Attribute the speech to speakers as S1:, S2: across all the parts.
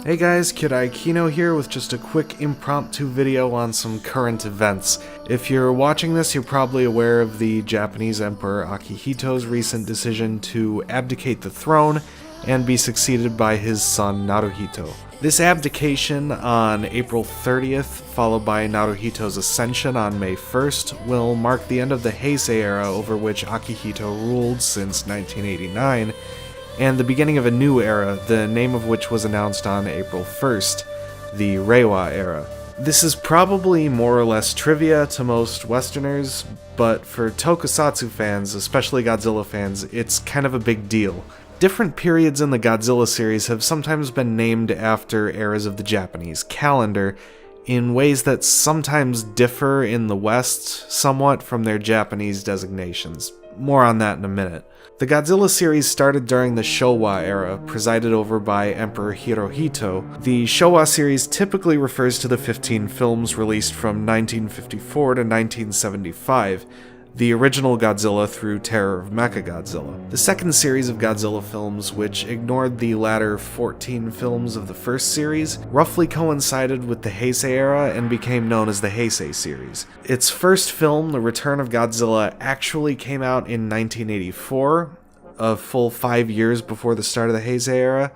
S1: Hey guys, Kirai Kino here with just a quick impromptu video on some current events. If you're watching this, you're probably aware of the Japanese Emperor Akihito's recent decision to abdicate the throne and be succeeded by his son Naruhito. This abdication on April 30th, followed by Naruhito's ascension on May 1st, will mark the end of the Heisei era over which Akihito ruled since 1989, and the beginning of a new era, the name of which was announced on April 1st, the Reiwa Era. This is probably more or less trivia to most Westerners, but for tokusatsu fans, especially Godzilla fans, it's kind of a big deal. Different periods in the Godzilla series have sometimes been named after eras of the Japanese calendar, in ways that sometimes differ in the West somewhat from their Japanese designations. More on that in a minute. The Godzilla series started during the Showa Era, presided over by Emperor Hirohito. The Showa series typically refers to the 15 films released from 1954 to 1975, the original Godzilla through Terror of Mechagodzilla. The second series of Godzilla films, which ignored the latter 14 films of the first series, roughly coincided with the Heisei era and became known as the Heisei series. Its first film, The Return of Godzilla, actually came out in 1984, a full 5 years before the start of the Heisei era,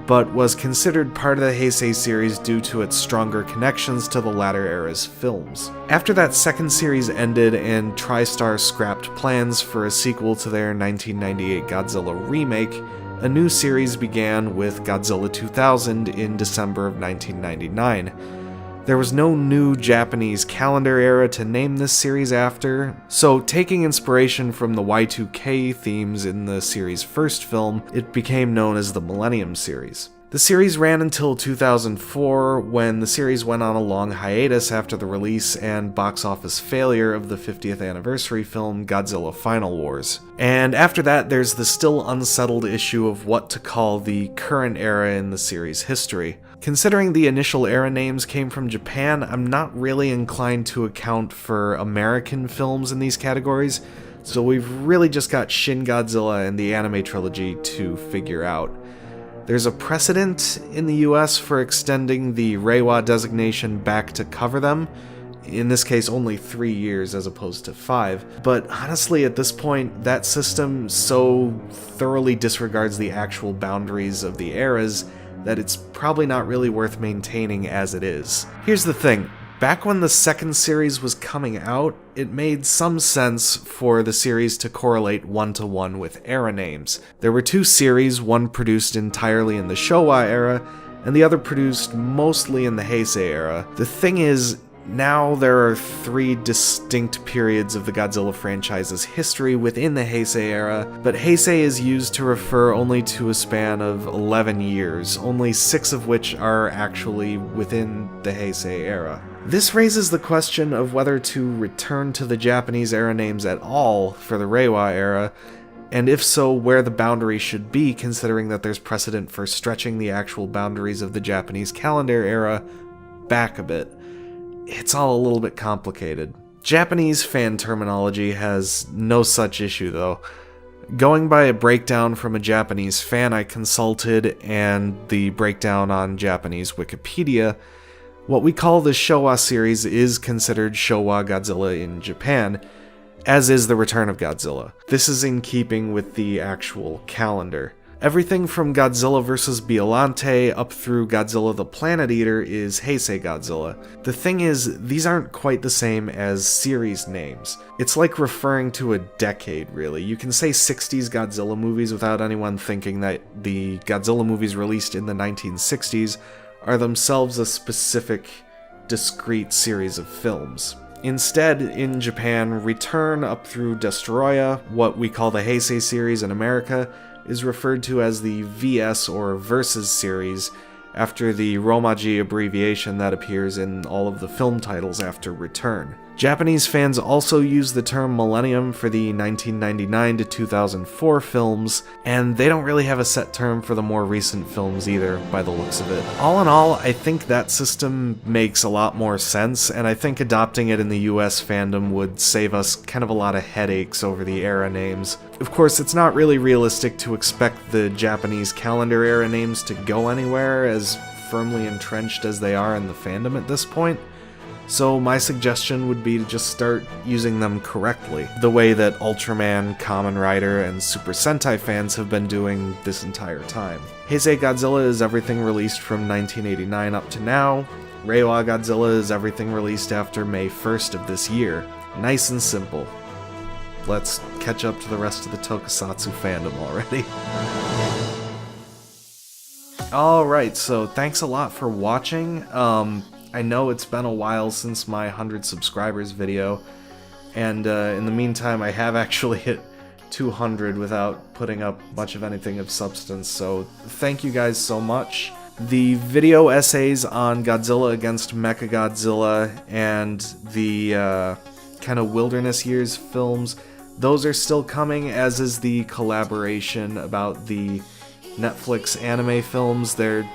S1: but was considered part of the Heisei series due to its stronger connections to the latter era's films. After that second series ended and TriStar scrapped plans for a sequel to their 1998 Godzilla remake, a new series began with Godzilla 2000 in December of 1999. There was no new Japanese calendar era to name this series after, so taking inspiration from the Y2K themes in the series' first film, it became known as the Millennium Series. The series ran until 2004, when the series went on a long hiatus after the release and box office failure of the 50th anniversary film Godzilla Final Wars. And after that, there's the still unsettled issue of what to call the current era in the series' history. Considering the initial era names came from Japan, I'm not really inclined to account for American films in these categories, so we've really just got Shin Godzilla and the anime trilogy to figure out. There's a precedent in the US for extending the Reiwa designation back to cover them, in this case only 3 years as opposed to 5, but honestly at this point that system so thoroughly disregards the actual boundaries of the eras that it's probably not really worth maintaining as it is. Here's the thing. Back when the second series was coming out, it made some sense for the series to correlate one-to-one with era names. There were two series, one produced entirely in the Showa era, and the other produced mostly in the Heisei era. The thing is, now there are 3 distinct periods of the Godzilla franchise's history within the Heisei era, but Heisei is used to refer only to a span of 11 years, only 6 of which are actually within the Heisei era. This raises the question of whether to return to the Japanese era names at all for the Reiwa era, and if so, where the boundary should be, considering that there's precedent for stretching the actual boundaries of the Japanese calendar era back a bit. It's all a little bit complicated. Japanese fan terminology has no such issue though. Going by a breakdown from a Japanese fan I consulted and the breakdown on Japanese Wikipedia, what we call the Showa series is considered Showa Godzilla in Japan, as is the Return of Godzilla. This is in keeping with the actual calendar. Everything from Godzilla vs. Biollante up through Godzilla the Planet Eater is Heisei Godzilla. The thing is, these aren't quite the same as series names. It's like referring to a decade, really. You can say 60s Godzilla movies without anyone thinking that the Godzilla movies released in the 1960s are themselves a specific, discrete series of films. Instead, in Japan, Return up through Destroya, what we call the Heisei series in America, is referred to as the VS or Versus series, after the Romaji abbreviation that appears in all of the film titles after Return. Japanese fans also use the term Millennium for the 1999 to 2004 films, and they don't really have a set term for the more recent films either, by the looks of it. All in all, I think that system makes a lot more sense, and I think adopting it in the US fandom would save us kind of a lot of headaches over the era names. Of course, it's not really realistic to expect the Japanese calendar era names to go anywhere, as firmly entrenched as they are in the fandom at this point. So my suggestion would be to just start using them correctly, the way that Ultraman, Kamen Rider, and Super Sentai fans have been doing this entire time. Heisei Godzilla is everything released from 1989 up to now. Reiwa Godzilla is everything released after May 1st of this year. Nice and simple. Let's catch up to the rest of the Tokusatsu fandom already. Alright, so thanks a lot for watching. I know it's been a while since my 100 subscribers video, and in the meantime I have actually hit 200 without putting up much of anything of substance, so thank you guys so much. The video essays on Godzilla against Mechagodzilla and the kind of Wilderness Years films, those are still coming, as is the collaboration about the Netflix anime films. They're,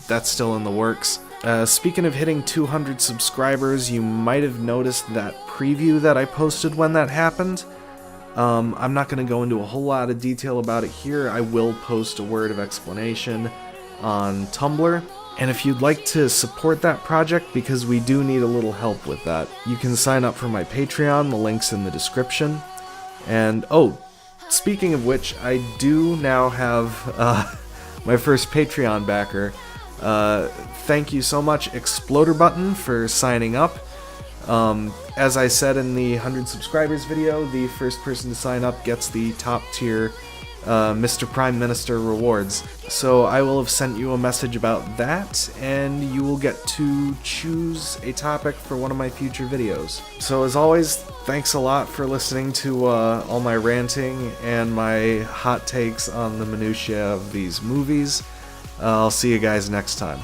S1: that's still in the works. Speaking of hitting 200 subscribers, you might have noticed that preview that I posted when that happened. I'm not going to go into a whole lot of detail about it here. I will post a word of explanation on Tumblr. And if you'd like to support that project, because we do need a little help with that, you can sign up for my Patreon, the link's in the description. And, oh, speaking of which, I do now have my first Patreon backer. Thank you so much, Exploder Button, for signing up. As I said in the 100 subscribers video, the first person to sign up gets the top tier Mr. Prime Minister rewards. So I will have sent you a message about that, and you will get to choose a topic for one of my future videos. So as always, thanks a lot for listening to all my ranting and my hot takes on the minutiae of these movies. I'll see you guys next time.